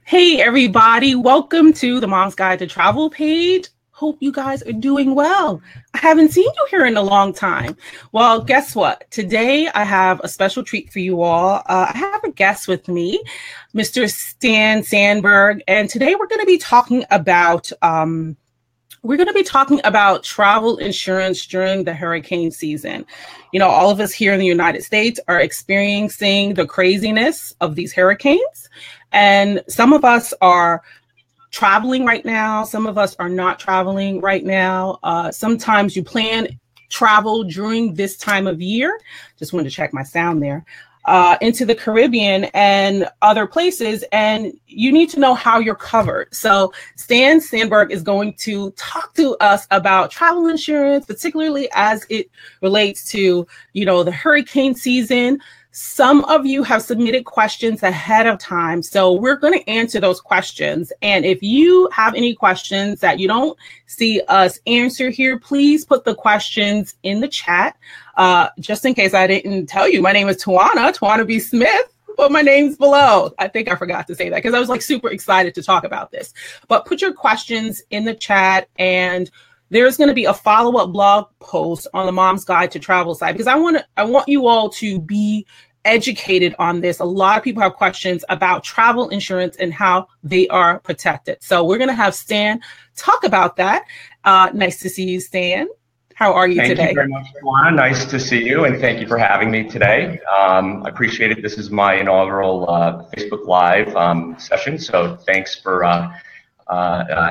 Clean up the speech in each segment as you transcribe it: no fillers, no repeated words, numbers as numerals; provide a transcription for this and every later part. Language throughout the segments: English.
Hey everybody, welcome to the Mom's Guide to Travel page. Hope you guys are doing well. I haven't seen you here in a long time. Well, guess what? Today I have a special treat for you all. I have a guest with me, Mr. Stan Sandberg, and today we're going to be talking about travel insurance during the hurricane season. You know, all of us here in the United States are experiencing the craziness of these hurricanes. And some of us are traveling right now. Some of us are not traveling right now. Sometimes you plan travel during this time of year. Just wanted to check my sound there. Into the Caribbean and other places, and you need to know how you're covered. So Stan Sandberg is going to talk to us about travel insurance, particularly as it relates to, the hurricane season. Some of you have submitted questions ahead of time, so we're going to answer those questions. And if you have any questions that you don't see us answer here, please put the questions in the chat. Just in case I didn't tell you, my name is Tawana B. Smith, but my name's below. I think I forgot to say that because I was super excited to talk about this. But put your questions in the chat, and there's going to be a follow-up blog post on the Mom's Guide to Travel site because I want you all to be educated on this. A lot of people have questions about travel insurance and how they are protected. So we're going to have Stan talk about that. Nice to see you, Stan. How are you today? Thank you very much, Luana. Nice to see you, and thank you for having me today. I appreciate it. This is my inaugural Facebook Live session, so thanks for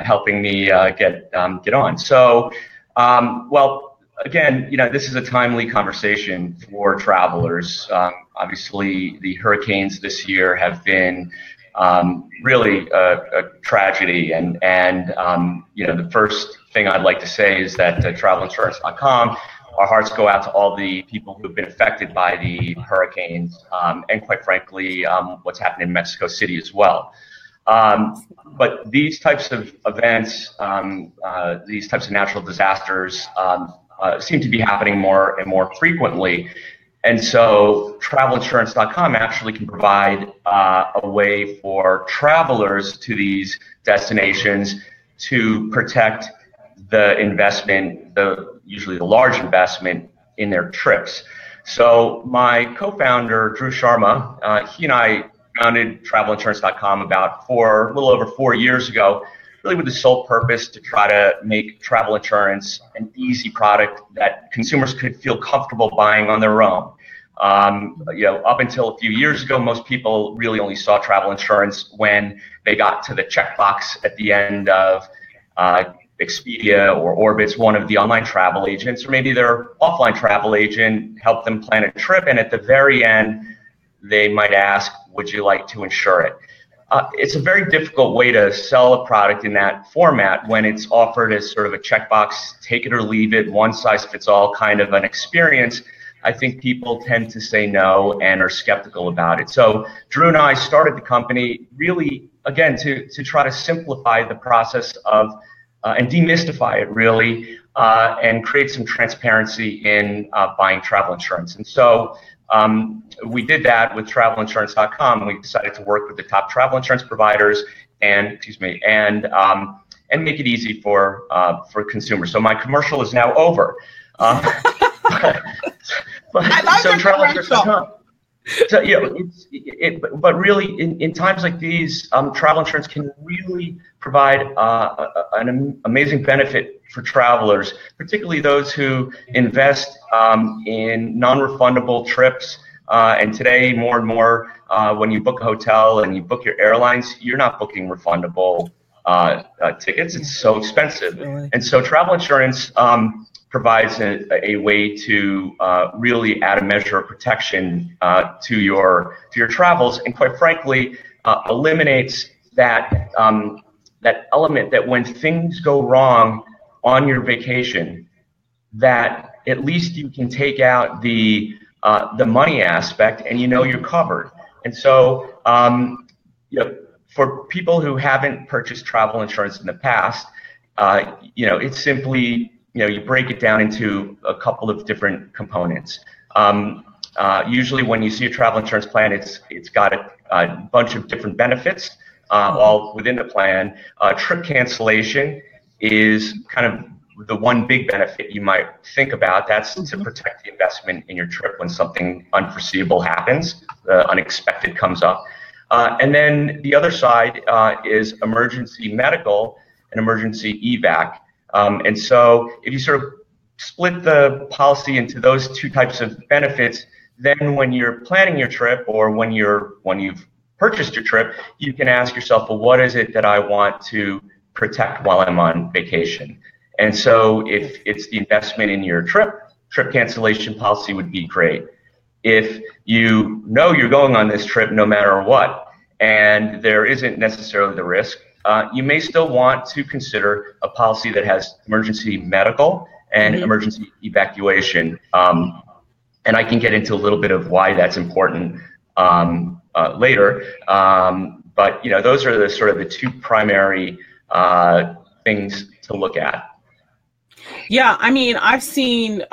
helping me get on. So, well, again, this is a timely conversation for travelers. Obviously, the hurricanes this year have been really a tragedy, and the first thing I'd like to say is that travelinsurance.com, our hearts go out to all the people who've been affected by the hurricanes, and quite frankly, what's happened in Mexico City as well. But these types of events, these types of natural disasters seem to be happening more and more frequently. And so travelinsurance.com actually can provide a way for travelers to these destinations to protect the investment, usually the large investment in their trips. So my co-founder, Drew Sharma, he and I founded travelinsurance.com about a little over 4 years ago, really with the sole purpose to try to make travel insurance an easy product that consumers could feel comfortable buying on their own. Up until a few years ago, most people really only saw travel insurance when they got to the checkbox at the end of Expedia or Orbitz, one of the online travel agents, or maybe their offline travel agent helped them plan a trip, and at the very end, they might ask, would you like to insure it? It's a very difficult way to sell a product in that format when it's offered as sort of a checkbox, take it or leave it, one size fits all kind of an experience. I think people tend to say no and are skeptical about it. So Drew and I started the company really, again, to try to simplify the process of and demystify it really, and create some transparency in buying travel insurance. And so we did that with travelinsurance.com. We decided to work with the top travel insurance providers and make it easy for consumers. So my commercial is now over. Travelinsurance.com. So but really, in times like these, travel insurance can really provide an amazing benefit for travelers, particularly those who invest in non-refundable trips. And today, more and more, when you book a hotel and you book your airlines, you're not booking refundable tickets. It's so expensive, and so travel insurance provides a way to really add a measure of protection to your travels, and quite frankly, eliminates that element that when things go wrong on your vacation, that at least you can take out the money aspect, and you're covered. And so, for people who haven't purchased travel insurance in the past, it's simply you break it down into a couple of different components. Usually when you see a travel insurance plan, it's got a bunch of different benefits. all within the plan. Trip cancellation is kind of the one big benefit you might think about. That's to protect the investment in your trip when something unforeseeable happens, unexpected comes up. And then the other side is emergency medical and emergency evac. And so if you sort of split the policy into those two types of benefits, then when you're planning your trip or when you've purchased your trip, you can ask yourself, well, what is it that I want to protect while I'm on vacation? And so if it's the investment in your trip cancellation policy would be great. If you know you're going on this trip no matter what, and there isn't necessarily the risk, you may still want to consider a policy that has emergency medical and emergency evacuation. And I can get into a little bit of why that's important later. But those are the sort of the two primary things to look at. Yeah, I mean, I've seen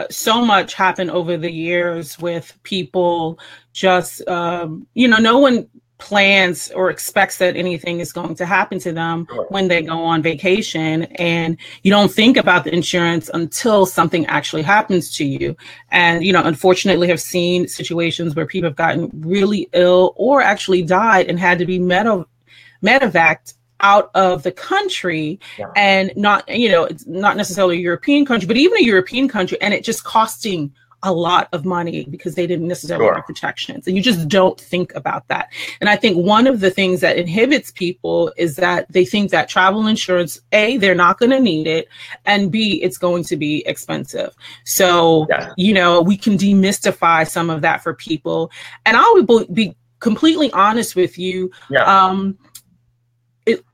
so much happen over the years with people just, no one plans or expects that anything is going to happen to them when they go on vacation. And you don't think about the insurance until something actually happens to you. And, unfortunately have seen situations where people have gotten really ill or actually died and had to be medevaced out of the country, and not, it's not necessarily a European country, but even a European country, and it just costing a lot of money because they didn't necessarily have protections. And you just don't think about that. And I think one of the things that inhibits people is that they think that travel insurance, A, they're not going to need it, and B, it's going to be expensive. So, we can demystify some of that for people. And I would be completely honest with you.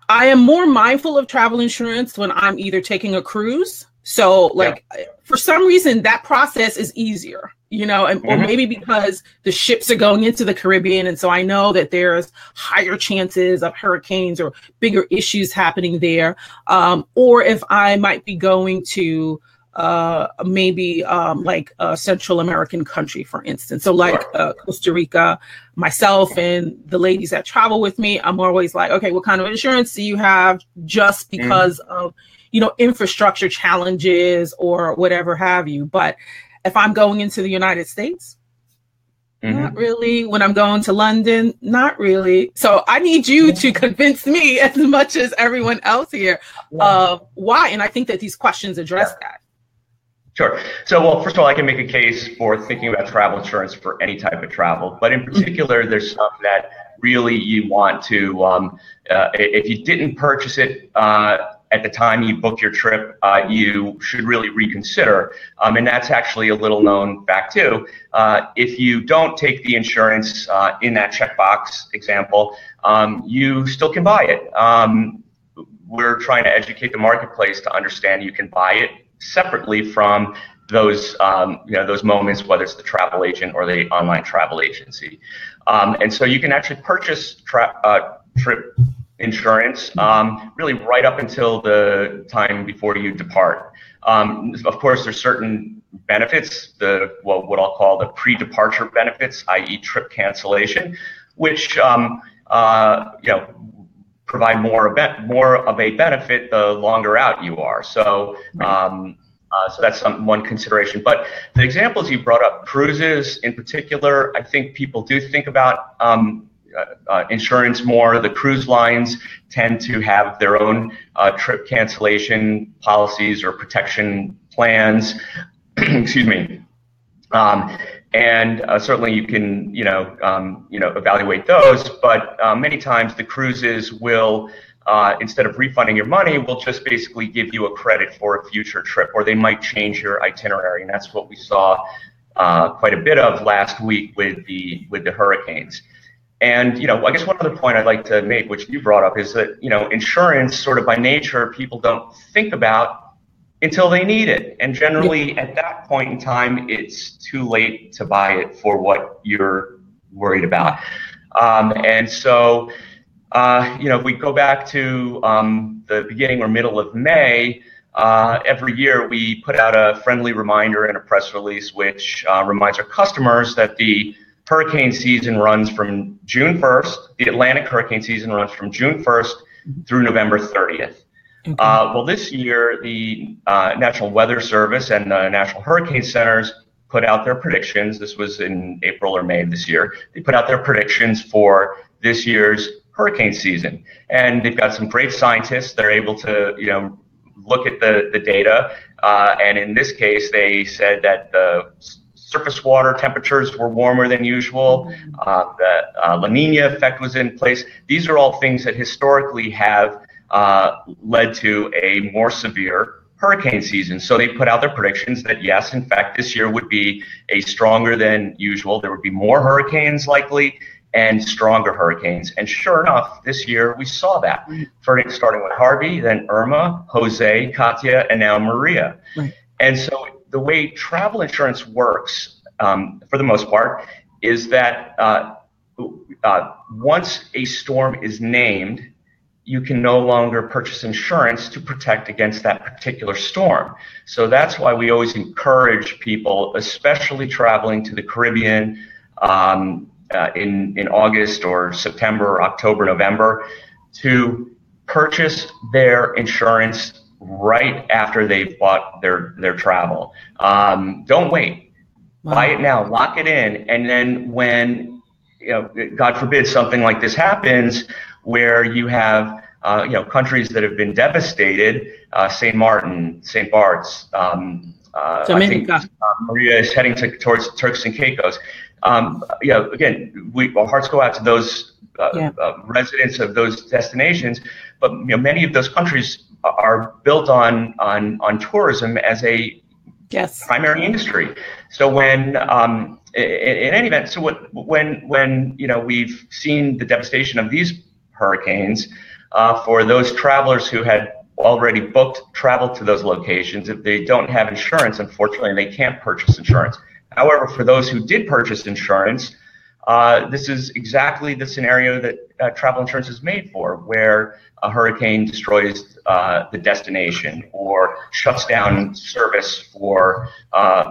I am more mindful of travel insurance when I'm either taking a cruise. So for some reason, that process is easier, or maybe because the ships are going into the Caribbean. And so I know that there's higher chances of hurricanes or bigger issues happening there. Or if I might be going to maybe like a Central American country, for instance. So like Costa Rica, myself and the ladies that travel with me, I'm always like, okay, what kind of insurance do you have, just because of, infrastructure challenges or whatever have you. But if I'm going into the United States, not really. When I'm going to London, not really. So I need you to convince me as much as everyone else here of why. And I think that these questions address that. Sure. So, well, first of all, I can make a case for thinking about travel insurance for any type of travel, but in particular, there's some that really you want to, if you didn't purchase it at the time you book your trip, you should really reconsider. And that's actually a little known fact too. If you don't take the insurance in that checkbox example, you still can buy it. We're trying to educate the marketplace to understand you can buy it separately from those those moments, whether it's the travel agent or the online travel agency. And so you can actually purchase trip insurance really right up until the time before you depart. Of course, there's certain benefits, what I'll call the pre-departure benefits, i.e. trip cancellation, which provide more of a benefit the longer out you are. So so that's one consideration. But the examples you brought up, cruises in particular, I think people do think about insurance more. The cruise lines tend to have their own trip cancellation policies or protection plans. Excuse me. And certainly you can, evaluate those, but many times the cruises will, instead of refunding your money, will just basically give you a credit for a future trip, or they might change your itinerary, and that's what we saw quite a bit of last week with the hurricanes. And I guess one other point I'd like to make, which you brought up, is that insurance, sort of by nature, people don't think about until they need it. And generally at that point in time, it's too late to buy it for what you're worried about. And so, if we go back to the beginning or middle of May, every year we put out a friendly reminder and a press release, which reminds our customers that the hurricane season runs from June 1st. The Atlantic hurricane season runs from June 1st through November 30th. Okay. Well, this year, the National Weather Service and the National Hurricane Centers put out their predictions. This was in April or May of this year. They put out their predictions for this year's hurricane season. And they've got some great scientists. They're able to, look at the data. And in this case, they said that the surface water temperatures were warmer than usual. The La Nina effect was in place. These are all things that historically have led to a more severe hurricane season. So they put out their predictions that yes, in fact, this year would be a stronger than usual. There would be more hurricanes likely and stronger hurricanes. And sure enough, this year we saw that. Starting with Harvey, then Irma, Jose, Katia, and now Maria. Right. And so the way travel insurance works, for the most part, is that once a storm is named, you can no longer purchase insurance to protect against that particular storm. So that's why we always encourage people, especially traveling to the Caribbean in August or September, or October, November, to purchase their insurance right after they've bought their travel. Don't wait. Wow. Buy it now, lock it in, and then when, God forbid something like this happens, where you have countries that have been devastated, St. Martin, St. Bart's, I think Maria is heading towards Turks and Caicos. Again, our hearts go out to those residents of those destinations, but many of those countries are built on tourism as a primary industry. So when in any event, so when we've seen the devastation of these hurricanes, for those travelers who had already booked travel to those locations, if they don't have insurance, unfortunately, they can't purchase insurance. However, for those who did purchase insurance, this is exactly the scenario that travel insurance is made for, where a hurricane destroys the destination or shuts down service for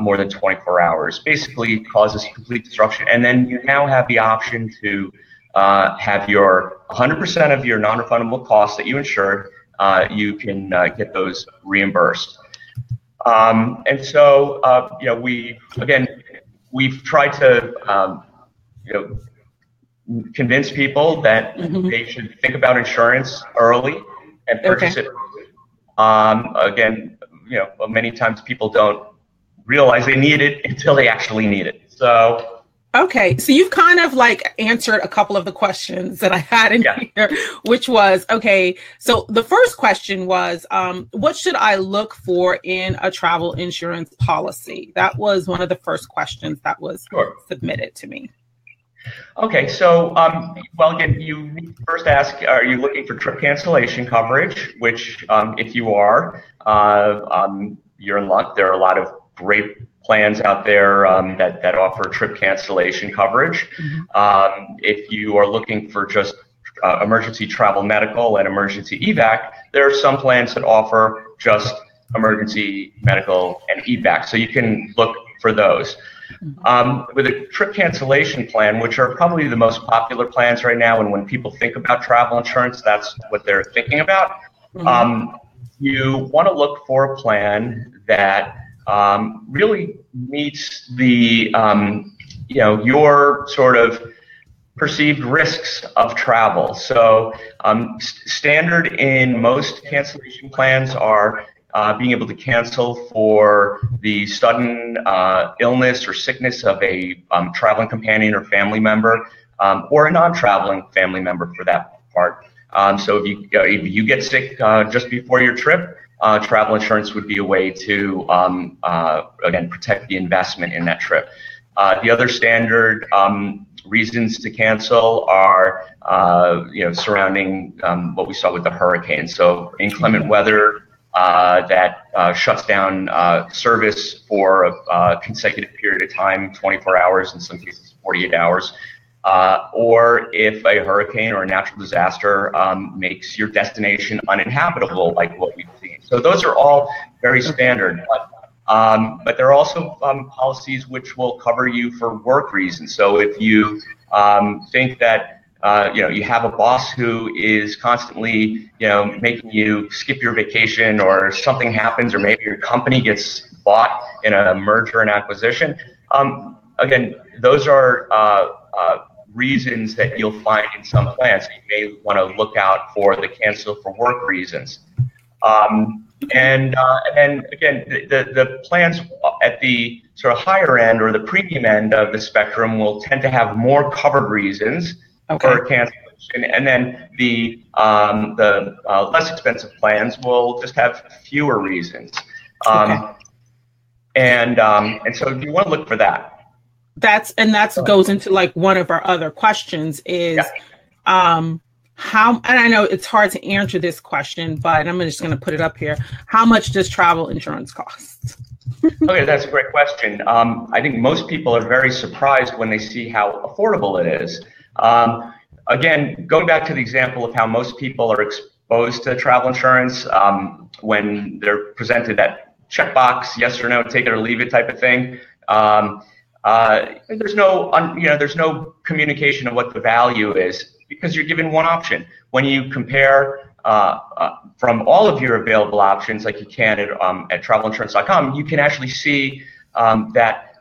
more than 24 hours, basically causes complete disruption. And then you now have the option to have your 100% of your non-refundable costs that you insured, you can get those reimbursed. And so, we've tried to, convince people that they should think about insurance early and purchase it. Again, many times people don't realize they need it until they actually need it. So. Okay, so you've kind of answered a couple of the questions that I had in here, which was, so the first question was, what should I look for in a travel insurance policy? That was one of the first questions that was submitted to me. Okay, so, again, you first ask, are you looking for trip cancellation coverage? Which, if you are, you're in luck. There are a lot of great plans out there that offer trip cancellation coverage. If you are looking for just emergency travel medical and emergency evac, there are some plans that offer just emergency medical and evac, so you can look for those. With a trip cancellation plan, which are probably the most popular plans right now, and when people think about travel insurance, that's what they're thinking about. You want to look for a plan that really meets the your sort of perceived risks of travel. So standard in most cancellation plans are being able to cancel for the sudden illness or sickness of a traveling companion or family member, or a non-traveling family member for that part. So if you get sick just before your trip, travel insurance would be a way to, again, protect the investment in that trip. The other standard reasons to cancel are, surrounding what we saw with the hurricane. So inclement weather that shuts down service for a consecutive period of time, 24 hours, in some cases 48 hours. Or if a hurricane or a natural disaster makes your destination uninhabitable, like what we've seen. So those are all very standard. But But there are also policies which will cover you for work reasons. So if you think that you have a boss who is constantly, making you skip your vacation, or something happens, or maybe your company gets bought in a merger and acquisition. Again, those are reasons that you'll find in some plans. So you may want to look out for the cancel for work reasons. And then again, the plans at the sort of higher end or the premium end of the spectrum will tend to have more covered reasons for cancellation, and then the less expensive plans will just have fewer reasons. And so you want to look for that. That goes into like one of our other questions is how, and I know it's hard to answer this question, but I'm just going to put it up here. How much does travel insurance cost? Okay, that's a great question. I think most people are very surprised when they see how affordable it is. Again, going back to the example of how most people are exposed to travel insurance, when they're presented that checkbox, yes or no, take it or leave it type of thing, there's no communication of what the value is, because you're given one option. When you compare from all of your available options, like you can at travelinsurance.com, you can actually see that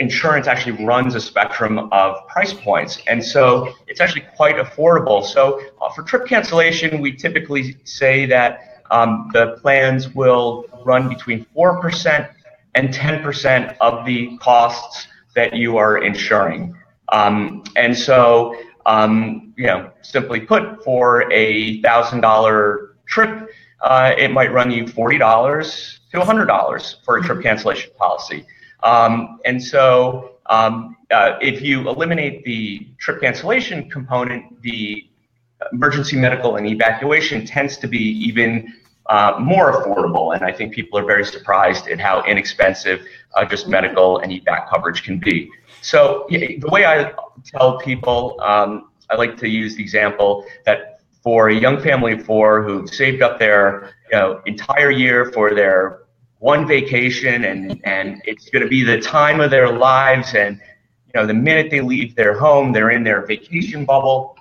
insurance actually runs a spectrum of price points, and so it's actually quite affordable. So for trip cancellation, we typically say that the plans will run between 4% and 10% of the costs that you are insuring. And so, simply put, for a $1,000 trip, it might run you $40 to $100 for a trip cancellation policy. And so, if you eliminate the trip cancellation component, the emergency medical and evacuation tends to be even more affordable, and I think people are very surprised at how inexpensive just medical and evac coverage can be. So the way I tell people, I like to use the example that for a young family of four who saved up their entire year for their one vacation, and it's going to be the time of their lives, and the minute they leave their home, they're in their vacation bubble.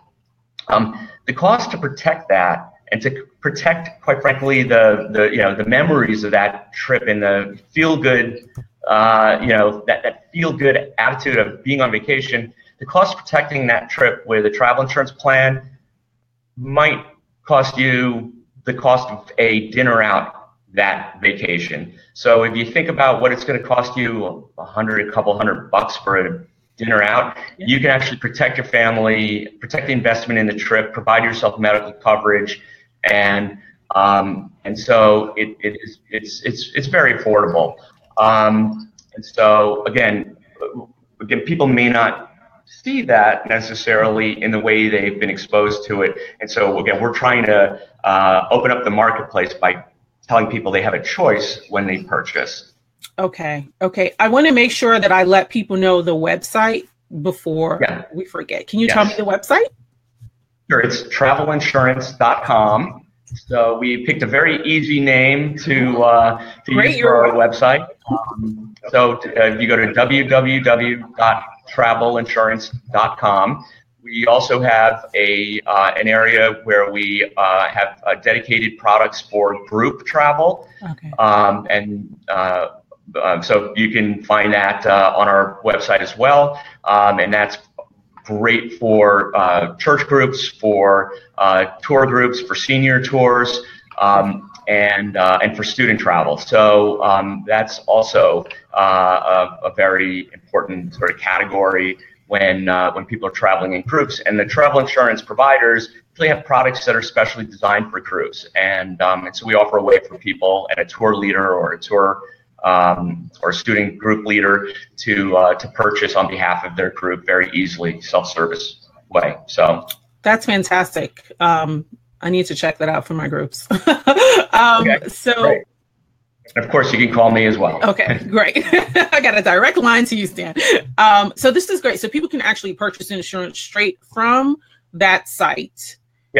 The cost to protect that, and to protect, quite frankly, the memories of that trip and the feel-good, that feel-good attitude of being on vacation, the cost of protecting that trip with a travel insurance plan might cost you the cost of a dinner out that vacation. So if you think about what it's going to cost you, a couple $100 for a dinner out, you can actually protect your family, protect the investment in the trip, provide yourself medical coverage, and so it's very affordable. And so again, people may not see that necessarily in the way they've been exposed to it. And so again, we're trying to open up the marketplace by telling people they have a choice when they purchase. Okay. I want to make sure that I let people know the website before we forget. Can you tell me the website? Sure, it's travelinsurance.com. So we picked a very easy name to use for our website. So if you go to www.travelinsurance.com, we also have an area where we have dedicated products for group travel. So you can find that on our website as well, and that's great for church groups, for tour groups, for senior tours, and for student travel. So that's also a very important sort of category when people are traveling in groups. And the travel insurance providers really have products that are specially designed for groups, and so we offer a way for people and a tour leader or a tour or student group leader to purchase on behalf of their group very easily, self-service way. So that's fantastic. I need to check that out for my groups. So great. And of course, you can call me as well. Okay, great. I got a direct line to you, Stan. So this is great. So people can actually purchase insurance straight from that site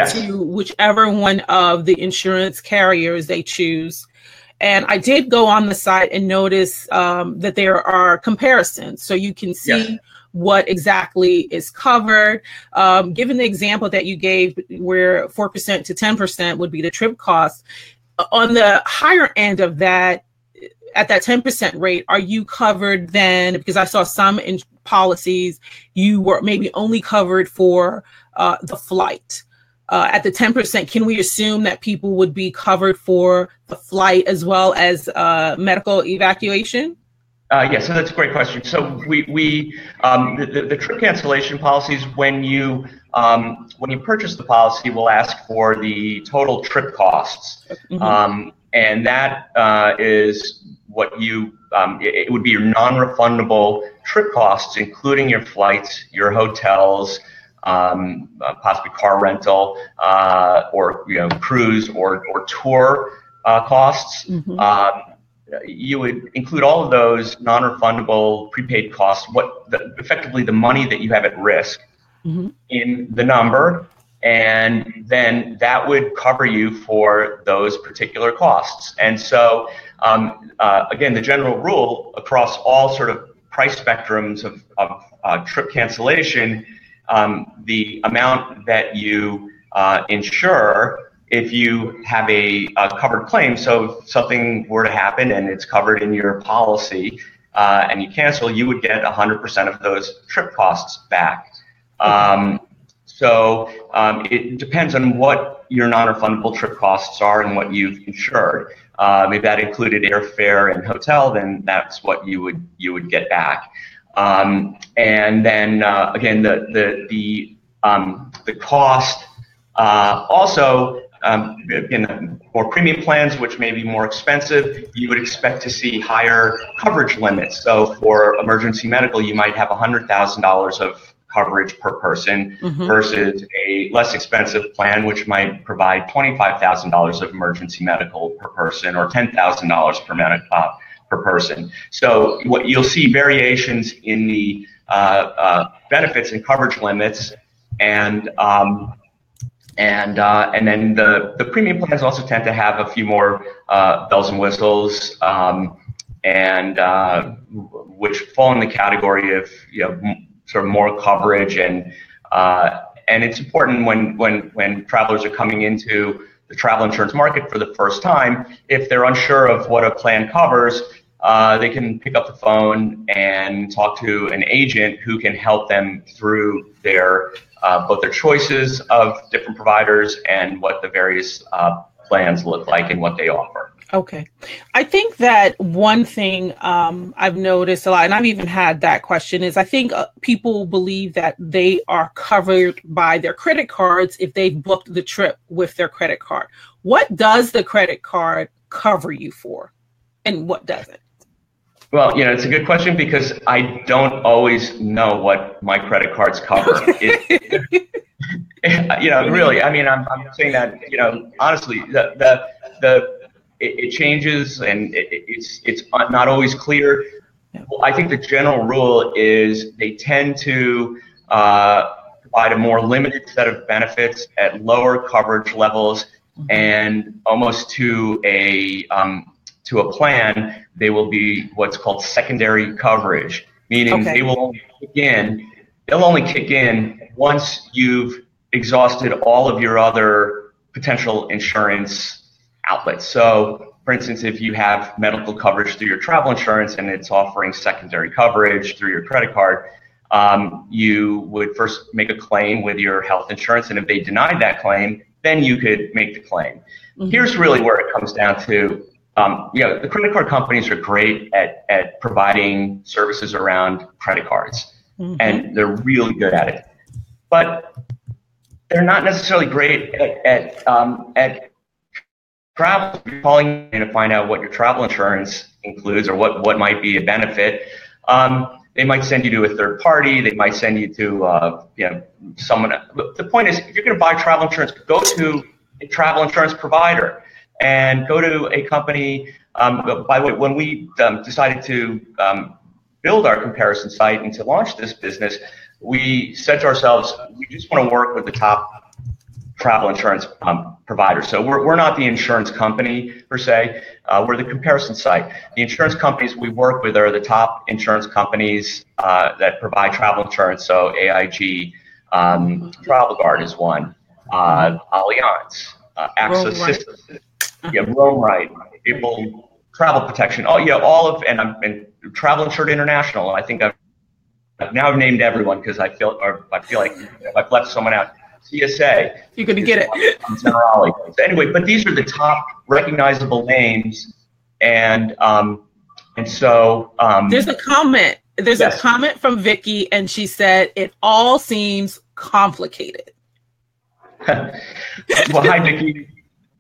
to whichever one of the insurance carriers they choose. And I did go on the site and notice that there are comparisons. So you can see Yes. what exactly is covered. Given the example that you gave, where 4% to 10% would be the trip cost, on the higher end of that, at that 10% rate, are you covered then? Because I saw some in policies, you were maybe only covered for the flight. At the 10%, can we assume that people would be covered for the flight as well as medical evacuation? Yeah, so that's a great question. So the trip cancellation policies, when you purchase the policy, will ask for the total trip costs, and that is what it would be your non-refundable trip costs, including your flights, your hotels, possibly car rental, or cruise or tour costs. You would include all of those non-refundable prepaid costs, effectively the money that you have at risk, in the number, and then that would cover you for those particular costs. And so, again, the general rule across all sort of price spectrums of trip cancellation, the amount that you insure, if you have a covered claim, so if something were to happen and it's covered in your policy and you cancel, you would get 100% of those trip costs back. So it depends on what your non-refundable trip costs are and what you've insured. If that included airfare and hotel, then that's what you would get back. And then again, the cost also. In for premium plans, which may be more expensive, you would expect to see higher coverage limits. So for emergency medical, you might have $100,000 of coverage per person versus a less expensive plan, which might provide $25,000 of emergency medical per person or $10,000 per person. So what you'll see variations in the benefits and coverage limits, and then the premium plans also tend to have a few more bells and whistles, and which fall in the category of sort of more coverage, and it's important when travelers are coming into the travel insurance market for the first time, if they're unsure of what a plan covers, they can pick up the phone and talk to an agent who can help them through their both their choices of different providers and what the various plans look like and what they offer. Okay. I think that one thing I've noticed a lot, and I've even had that question, is I think people believe that they are covered by their credit cards if they've booked the trip with their credit card. What does the credit card cover you for, and what doesn't? Well, it's a good question because I don't always know what my credit cards cover. Really, I mean, I'm saying that, honestly, it changes and it's not always clear. Well, I think the general rule is they tend to provide a more limited set of benefits at lower coverage levels, and almost to a plan, they will be what's called secondary coverage, meaning they will only kick in. They'll only kick in once you've exhausted all of your other potential insurance outlets. So, for instance, if you have medical coverage through your travel insurance and it's offering secondary coverage through your credit card, you would first make a claim with your health insurance, and if they denied that claim, then you could make the claim. Here's really where it comes down to. The credit card companies are great at providing services around credit cards, and they're really good at it. But they're not necessarily great at travel. If you're calling in to find out what your travel insurance includes or what might be a benefit, they might send you to a third party. They might send you to someone. The point is, if you're going to buy travel insurance, go to a travel insurance provider. And go to a company. By the way, when we decided to build our comparison site and to launch this business, we said to ourselves, we just want to work with the top travel insurance provider. So we're not the insurance company per se. We're the comparison site. The insurance companies we work with are the top insurance companies that provide travel insurance. So AIG, Travel Guard is one, Allianz, AXA Systems, Roam Right, Able Travel Protection. Oh yeah, all of and Travel Insured International. I think I've named everyone because I feel like if I've left someone out. CSA. You're going to get it. So anyway, but these are the top recognizable names, and so there's a comment. There's a comment from Vicky, and she said it all seems complicated. Well, hi, Vicky.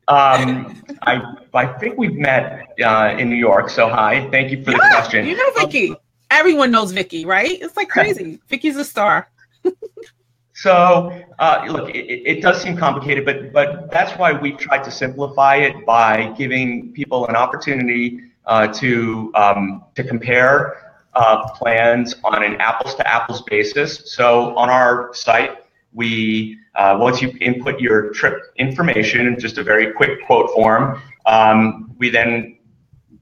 I think we've met in New York. So hi, thank you for the question. You know Vicky. Everyone knows Vicky, right? It's like crazy. Vicky's a star. So, look, it does seem complicated, but that's why we've tried to simplify it by giving people an opportunity to compare plans on an apples-to-apples basis. So on our site, we once you input your trip information in just a very quick quote form, we then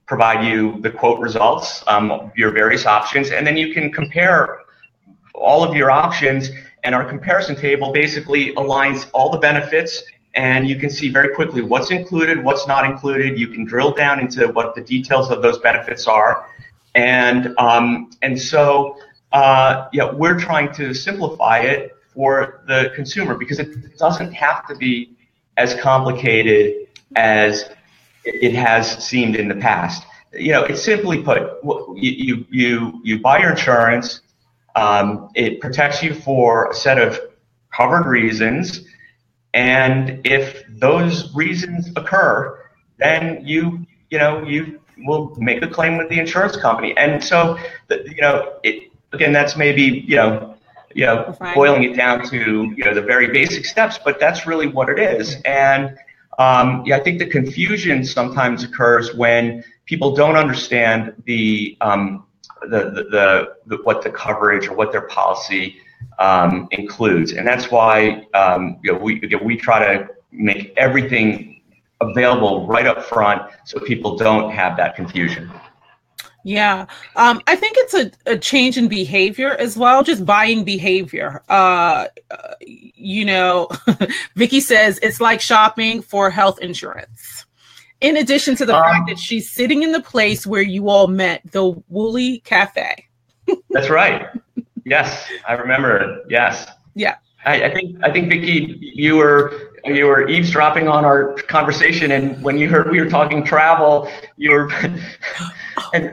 provide you the quote results, your various options, and then you can compare all of your options. And our comparison table basically aligns all the benefits, and you can see very quickly what's included, what's not included. You can drill down into what the details of those benefits are, and so we're trying to simplify it for the consumer because it doesn't have to be as complicated as it has seemed in the past. It's simply put, you buy your insurance. It protects you for a set of covered reasons, and if those reasons occur, then you will make a claim with the insurance company. And so, again, that's maybe boiling it down to the very basic steps, but that's really what it is. And I think the confusion sometimes occurs when people don't understand what the coverage or what their policy includes, and that's why we try to make everything available right up front so people don't have that confusion. Yeah, I think it's a change in behavior as well, just buying behavior. Vicky says it's like shopping for health insurance. In addition to the fact that she's sitting in the place where you all met, the Woolly Cafe. That's right. Yes, I remember. Yes. Yeah. I think Vicky, you were eavesdropping on our conversation, and when you heard we were talking travel,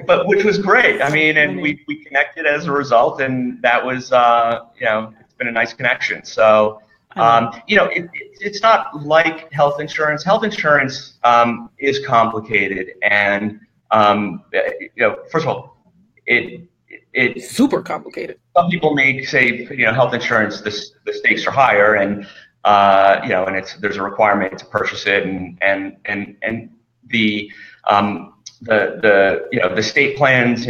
but which was great. I mean, and we connected as a result, and that was it's been a nice connection. So. It's not like health insurance. Health insurance is complicated, and first of all, it's super complicated. Some people may say, health insurance, the stakes are higher, and and there's a requirement to purchase it, and the state plans,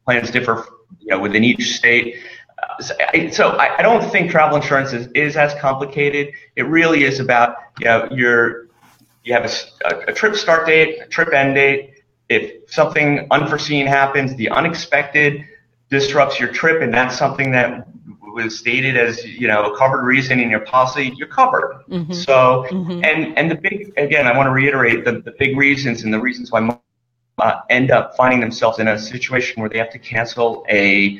plans differ, within each state. So I don't think travel insurance is as complicated. It really is about, you have a trip start date, a trip end date. If something unforeseen happens, the unexpected disrupts your trip, and that's something that was stated as, a covered reason in your policy, you're covered. Mm-hmm. So, mm-hmm. and the big, again, I want to reiterate the big reasons and the reasons why end up finding themselves in a situation where they have to cancel a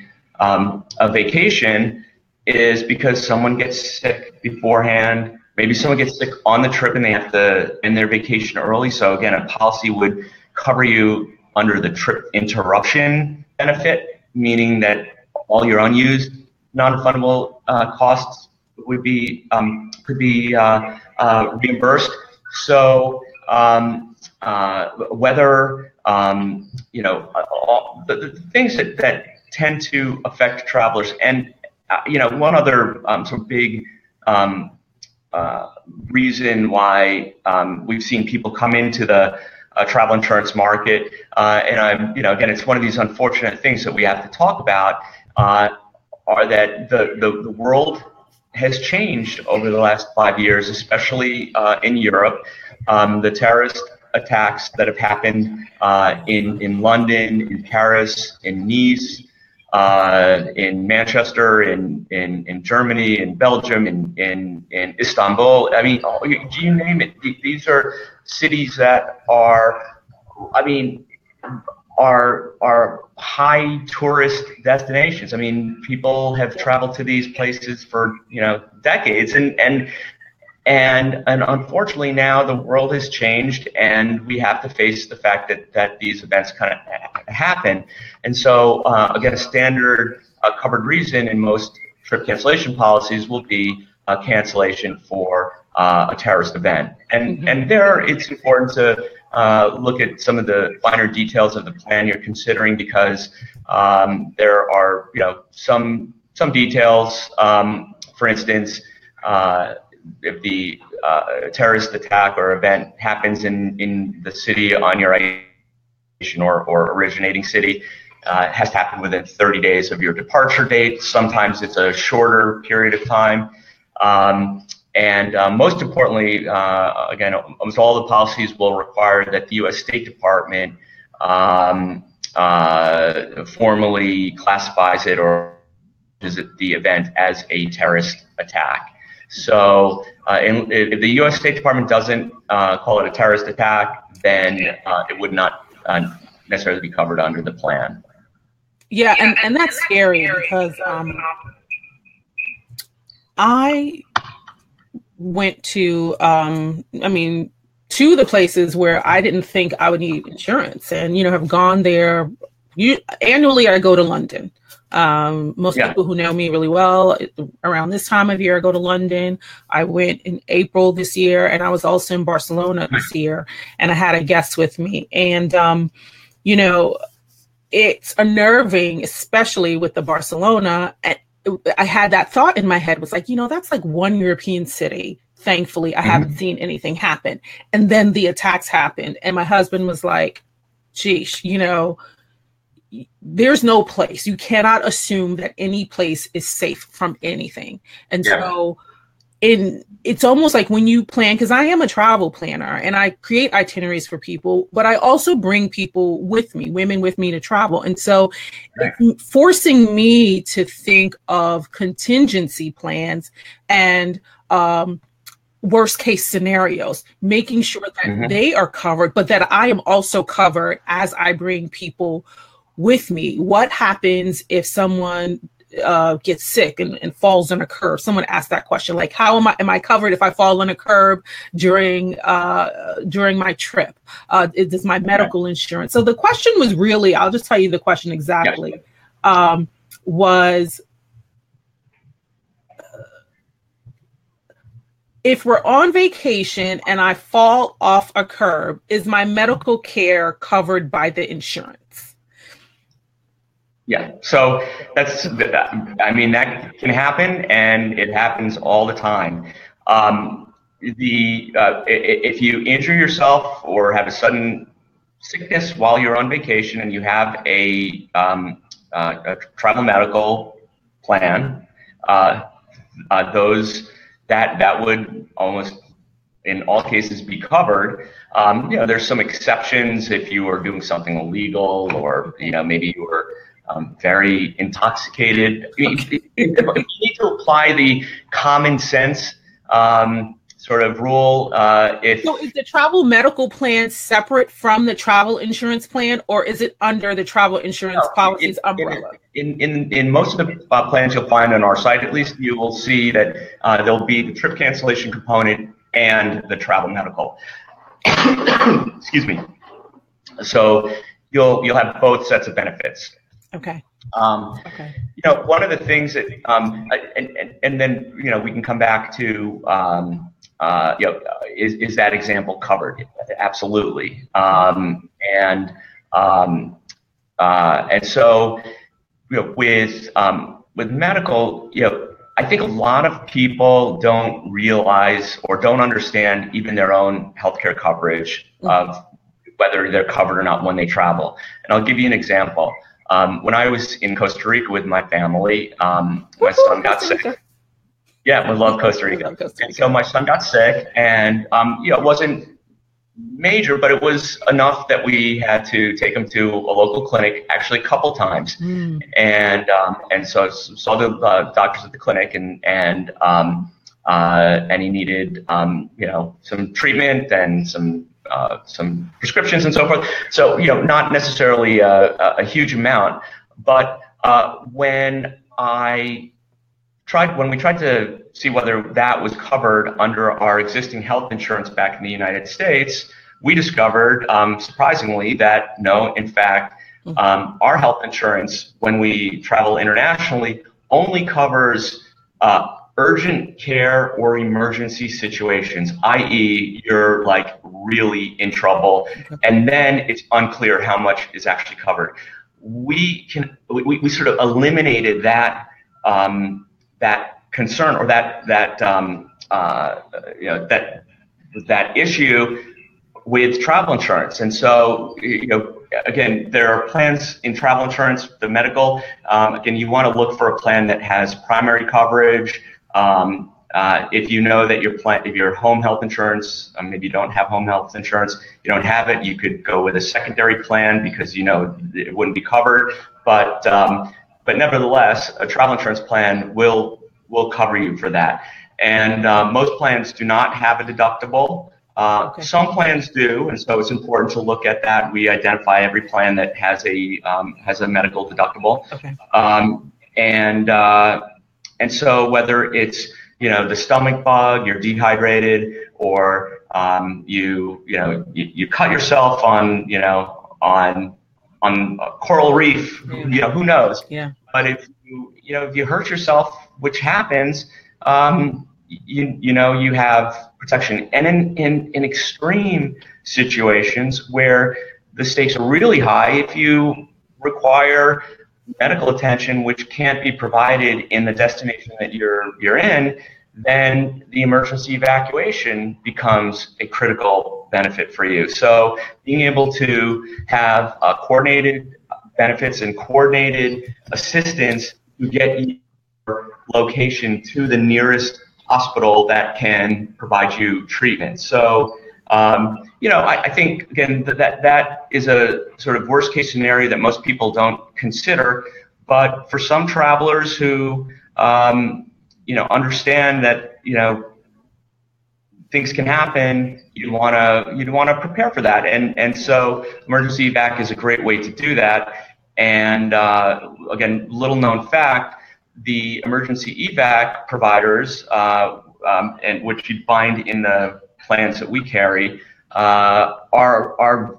vacation is because someone gets sick beforehand. Maybe someone gets sick on the trip and they have to end their vacation early. So again, a policy would cover you under the trip interruption benefit, meaning that all your unused non-refundable costs would be could be reimbursed. So whether the things that tend to affect travelers, and one other sort of big reason why we've seen people come into the travel insurance market, and again, it's one of these unfortunate things that we have to talk about, are that the world has changed over the last 5 years, especially in Europe. The terrorist attacks that have happened in London, in Paris, in Nice, in Manchester, in Germany, in Belgium, in Istanbul. I mean, you name it. These are cities that are, I mean, are high tourist destinations. I mean, people have traveled to these places for decades, and unfortunately now the world has changed, and we have to face the fact that these events kind of happen. And so again, a standard covered reason in most trip cancellation policies will be a cancellation for a terrorist event. And there it's important to look at some of the finer details of the plan you're considering, because there are some details. For instance, if the terrorist attack or event happens in the city on your or originating city, has to happen within 30 days of your departure date. Sometimes it's a shorter period of time. And most importantly, again, almost all the policies will require that the U.S. State Department formally classifies it or visit the event as a terrorist attack. So if the U.S. State Department doesn't call it a terrorist attack, then it would not necessarily be covered under the plan. Yeah, and that's scary because I went to, to the places where I didn't think I would need insurance, and have gone there. Annually, I go to London. Most people who know me really well, around this time of year, I go to London. I went in April this year, and I was also in Barcelona this year, and I had a guest with me. And, it's unnerving, especially with the Barcelona. And I had that thought in my head, was like, that's like one European city. Thankfully, I haven't seen anything happen. And then the attacks happened. And my husband was like, geesh, there's no place. You cannot assume that any place is safe from anything. And so it's almost like when you plan, because I am a travel planner and I create itineraries for people, but I also bring people with me, women with me to travel. And so it's forcing me to think of contingency plans and worst case scenarios, making sure that they are covered, but that I am also covered as I bring people with me. What happens if someone gets sick and falls on a curb? Someone asked that question, like, how am I covered if I fall on a curb during my trip? Is my medical insurance? So the question was really, I'll just tell you the question exactly, was if we're on vacation and I fall off a curb, is my medical care covered by the insurance? Yeah, so that can happen, and it happens all the time. If you injure yourself or have a sudden sickness while you're on vacation and you have a travel medical plan, that would almost in all cases be covered. There's some exceptions if you are doing something illegal, or maybe you were very intoxicated. You need to apply the common sense sort of rule. So is the travel medical plan separate from the travel insurance plan, or is it under the travel insurance policy's umbrella? In most of the plans you'll find on our site, at least, you will see that there'll be the trip cancellation component and the travel medical. Excuse me. So you'll have both sets of benefits. Okay. One of the things that, and then we can come back to, is that example covered? Absolutely. And so with medical, I think a lot of people don't realize or don't understand even their own healthcare coverage of whether they're covered or not when they travel. And I'll give you an example. When I was in Costa Rica with my family, my son got sick. Yeah, we love Costa We Rica. love Costa And Rica. so my son got sick, and it wasn't major, but it was enough that we had to take him to a local clinic, actually a couple times, and so I saw the doctors at the clinic, and he needed some treatment and some prescriptions and so forth. So not necessarily a huge amount, but when we tried to see whether that was covered under our existing health insurance back in the United States, we discovered, surprisingly, that no, in fact, our health insurance, when we travel internationally, only covers urgent care or emergency situations, i.e., you're like really in trouble, and then it's unclear how much is actually covered. We sort of eliminated that concern or that issue with travel insurance. And so, again, there are plans in travel insurance, the medical. Again, you want to look for a plan that has primary coverage. If you know that if your home health insurance, maybe you don't have home health insurance, you don't have it, you could go with a secondary plan because it wouldn't be covered. But nevertheless, a travel insurance plan will cover you for that. And most plans do not have a deductible. Some plans do, and so it's important to look at that. We identify every plan that has a medical deductible. And so whether it's the stomach bug, you're dehydrated, or you cut yourself on a coral reef, who knows? Yeah. But if you hurt yourself, which happens, you have protection. And in extreme situations where the stakes are really high, if you require medical attention which can't be provided in the destination that you're in, then the emergency evacuation becomes a critical benefit for you. So being able to have coordinated benefits and coordinated assistance to get your location to the nearest hospital that can provide you treatment. So I think, again, that is a sort of worst case scenario that most people don't consider. But for some travelers who, understand that, things can happen, you'd want to prepare for that. And so emergency evac is a great way to do that. And again, little known fact, the emergency evac providers, and which you'd find in the plans that we carry, are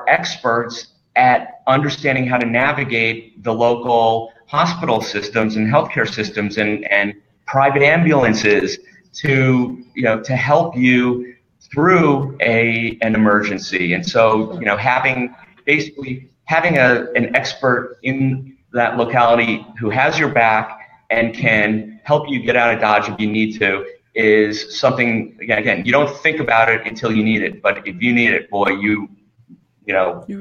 experts at understanding how to navigate the local hospital systems and healthcare systems and private ambulances to help you through an emergency. And so having an expert in that locality who has your back and can help you get out of Dodge if you need to is something, again, you don't think about it until you need it, but if you need it, boy, you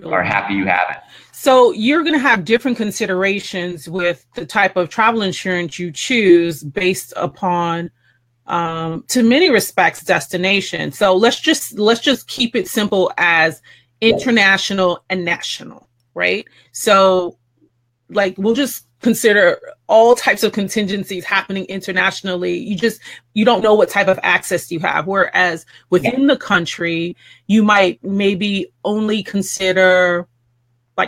are happy you have it. So you're going to have different considerations with the type of travel insurance you choose based upon, to many respects, destination. So let's just keep it simple as international and national, right? So we'll just consider all types of contingencies happening internationally. You don't know what type of access you have. Whereas within the country, you might maybe only consider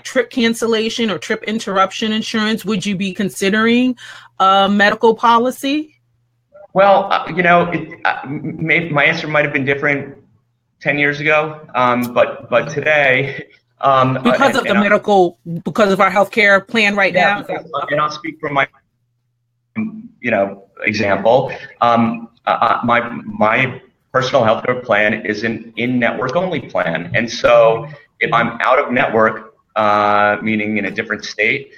trip cancellation or trip interruption insurance. Would you be considering a medical policy? Well, my answer might have been different 10 years ago, but today, because of our healthcare plan right now. And I'll speak from my, example. My personal healthcare plan is an in-network only plan, and so if I'm out of network, meaning in a different state,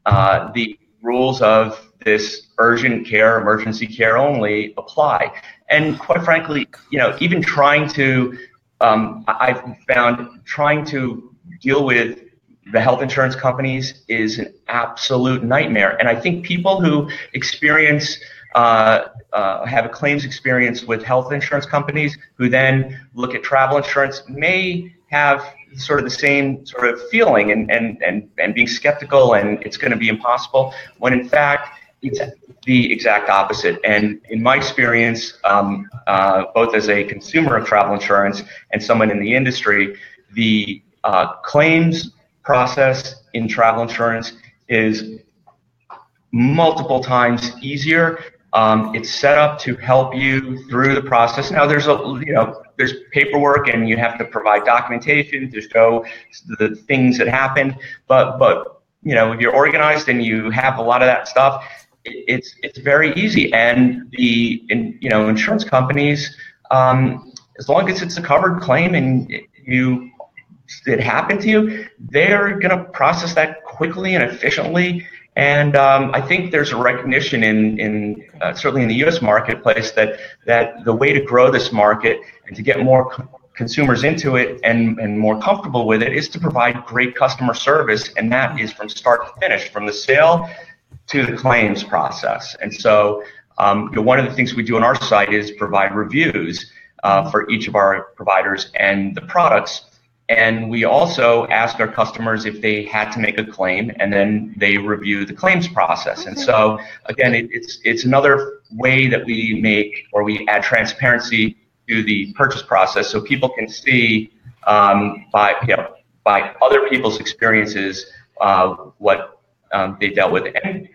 the rules of this urgent care, emergency care only apply. And quite frankly, even trying to, I've found trying to deal with the health insurance companies is an absolute nightmare. And I think people who experience have a claims experience with health insurance companies who then look at travel insurance may have sort of the same sort of feeling and being skeptical and it's going to be impossible, when in fact it's the exact opposite. And in my experience, both as a consumer of travel insurance and someone in the industry, the claims process in travel insurance is multiple times easier. It's set up to help you through the process. Now, there's paperwork, and you have to provide documentation to show the things that happened. But if you're organized and you have a lot of that stuff, it's very easy. And the insurance companies, as long as it's a covered claim and it happened to you, they're going to process that quickly and efficiently. And I think there's a recognition in certainly in the U.S. marketplace that the way to grow this market and to get more consumers into it and more comfortable with it is to provide great customer service, and that is from start to finish, from the sale to the claims process. And so one of the things we do on our site is provide reviews for each of our providers and the products. And we also ask our customers if they had to make a claim, and then they review the claims process. And so, again, it's another way that we add transparency to the purchase process, so people can see by other people's experiences what they dealt with. And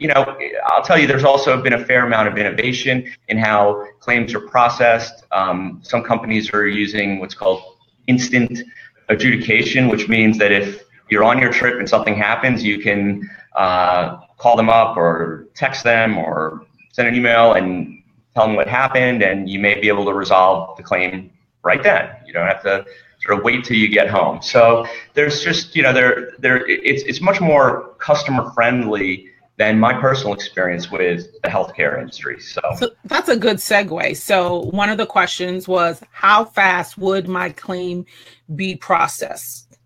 I'll tell you, there's also been a fair amount of innovation in how claims are processed. Some companies are using what's called instant adjudication, which means that if you're on your trip and something happens, you can call them up or text them or send an email and tell them what happened, and you may be able to resolve the claim right then. You don't have to sort of wait till you get home. So there's just it's much more customer friendly than my personal experience with the healthcare industry. So that's a good segue. So one of the questions was, how fast would my claim be processed?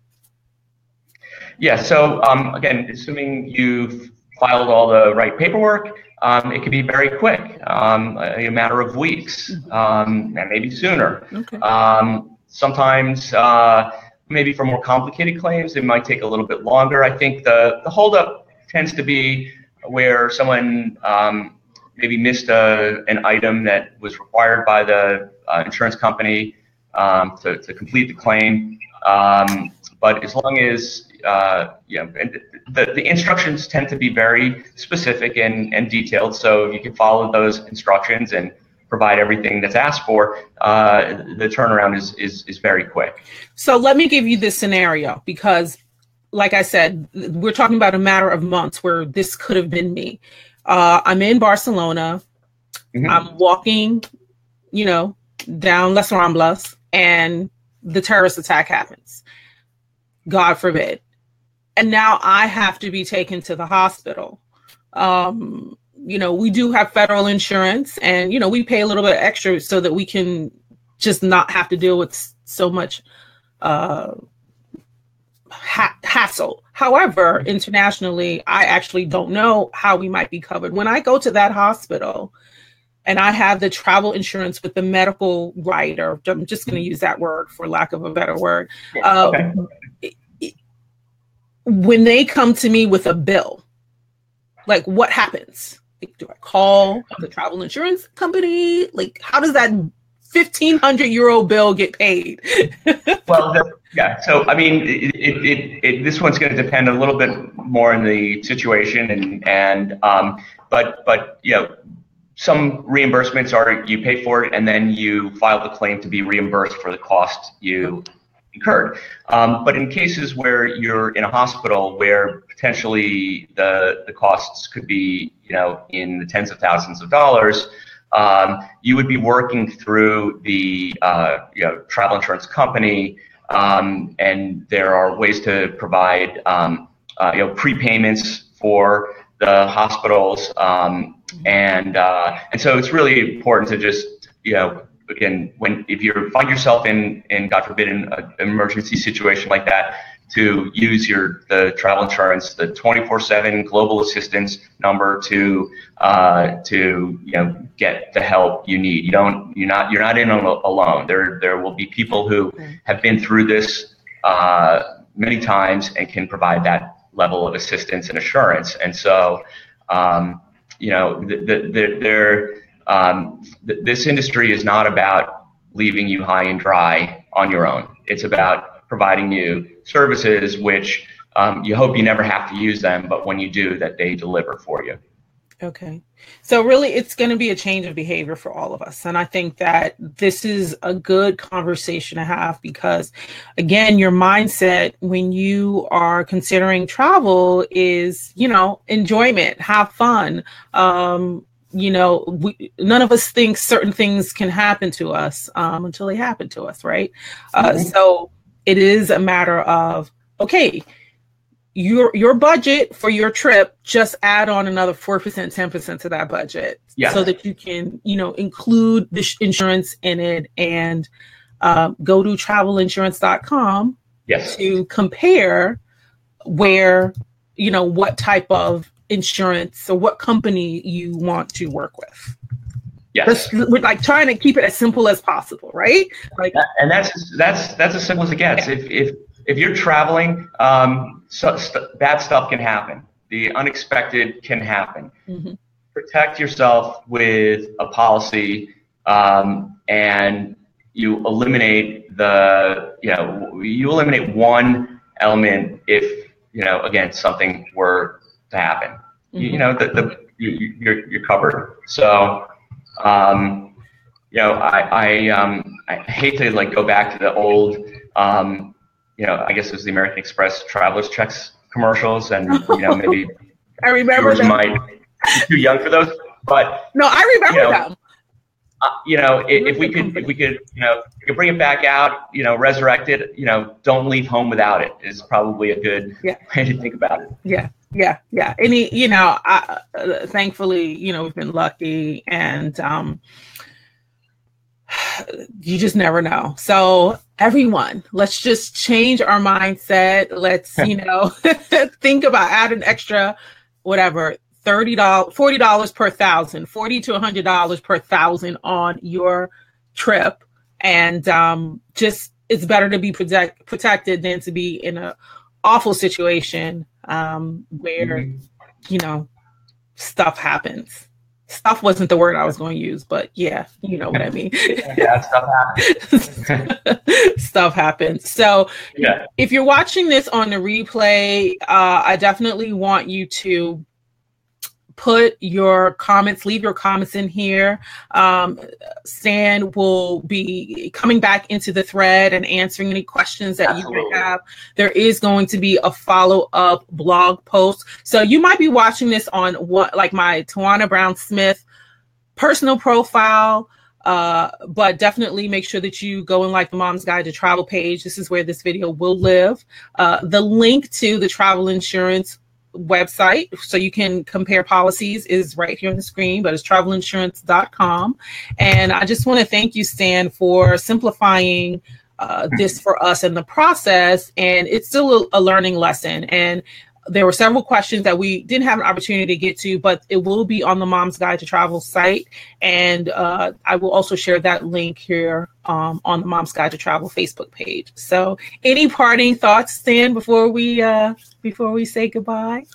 Yeah, so again, assuming you've filed all the right paperwork, it can be very quick, a matter of weeks, and maybe sooner. Okay. Sometimes, maybe for more complicated claims, it might take a little bit longer. I think the holdup tends to be where someone maybe missed an item that was required by the insurance company to complete the claim. But as long as the instructions tend to be very specific and detailed, so you can follow those instructions and provide everything that's asked for, the turnaround is very quick. So let me give you this scenario, because like I said, we're talking about a matter of months where this could have been me. I'm in Barcelona. Mm-hmm. I'm walking, down Les Ramblas, and the terrorist attack happens. God forbid. And now I have to be taken to the hospital. We do have federal insurance, and, we pay a little bit extra so that we can just not have to deal with so much hassle. However, internationally, I actually don't know how we might be covered. When I go to that hospital and I have the travel insurance with the medical writer, I'm just going to use that word for lack of a better word. Okay. When they come to me with a bill, like, what happens? Like, do I call the travel insurance company? Like, how does that 1,500 euro bill get paid? Well, yeah. So, I mean, this one's going to depend a little bit more on the situation, but some reimbursements are you pay for it and then you file the claim to be reimbursed for the cost you incurred. But in cases where you're in a hospital where potentially the costs could be, in the tens of thousands of dollars, you would be working through the travel insurance company, and there are ways to provide prepayments for the hospitals, and so it's really important to just again, if you find yourself in God forbid an emergency situation like that, to use the travel insurance, the 24/7 global assistance number to get the help you need. You're not in alone. There will be people who have been through this many times and can provide that level of assistance and assurance. And so this industry is not about leaving you high and dry on your own. It's about providing you services which you hope you never have to use them, but when you do, that they deliver for you. Okay. So really, it's going to be a change of behavior for all of us. And I think that this is a good conversation to have because, again, your mindset when you are considering travel is, enjoyment, have fun. None of us think certain things can happen to us until they happen to us, right? So it is a matter of, okay, your budget for your trip, just add on another 4%, 10% to that budget so that you can, include the insurance in it and go to travelinsurance.com to compare where, what type of insurance or what company you want to work with. Yes. We're like trying to keep it as simple as possible, right? Like, and that's as simple as it gets. If you're traveling, bad stuff can happen. The unexpected can happen. Mm-hmm. Protect yourself with a policy, and you eliminate one element if again something were to happen. Mm-hmm. You're covered. So I hate to go back to the old. I guess it was the American Express Traveler's Checks commercials, and maybe I remember them. Might be too young for those, but no, I remember them. If we could bring it back out, resurrect it, don't leave home without it is probably a good way to think about it. Yeah. And thankfully, we've been lucky, and you just never know. So everyone, let's just change our mindset. Let's, think about adding extra, whatever, $30, $40 per thousand, $40 to $100 per thousand on your trip. And just it's better to be protected than to be in an awful situation where, stuff happens. Stuff wasn't the word I was going to use, but yeah, you know what I mean. Yeah, stuff happens. Stuff happens. So if you're watching this on the replay, I definitely want you to put your comments, leave your comments in here. Stan will be coming back into the thread and answering any questions that you may have. There is going to be a follow-up blog post. So you might be watching this on my Tawana Brown Smith personal profile, but definitely make sure that you go and like the Mom's Guide to Travel page. This is where this video will live. The link to the travel insurance website so you can compare policies is right here on the screen, but it's travelinsurance.com. And I just want to thank you, Stan, for simplifying this for us in the process. And it's still a learning lesson. And there were several questions that we didn't have an opportunity to get to, but it will be on the Mom's Guide to Travel site. And I will also share that link here on the Mom's Guide to Travel Facebook page. So any parting thoughts, Stan, before we say goodbye?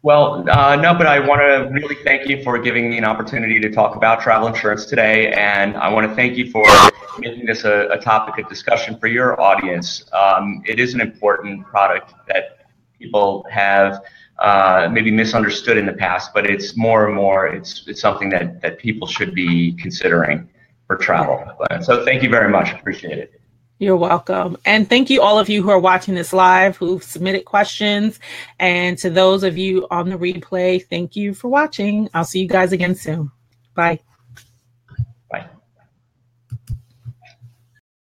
Well, no, but I want to really thank you for giving me an opportunity to talk about travel insurance today. And I want to thank you for making this a topic of discussion for your audience. It is an important product that people have maybe misunderstood in the past, but it's more and more, it's something that people should be considering for travel. So thank you very much. Appreciate it. You're welcome. And thank you all of you who are watching this live, who've submitted questions. And to those of you on the replay, thank you for watching. I'll see you guys again soon. Bye.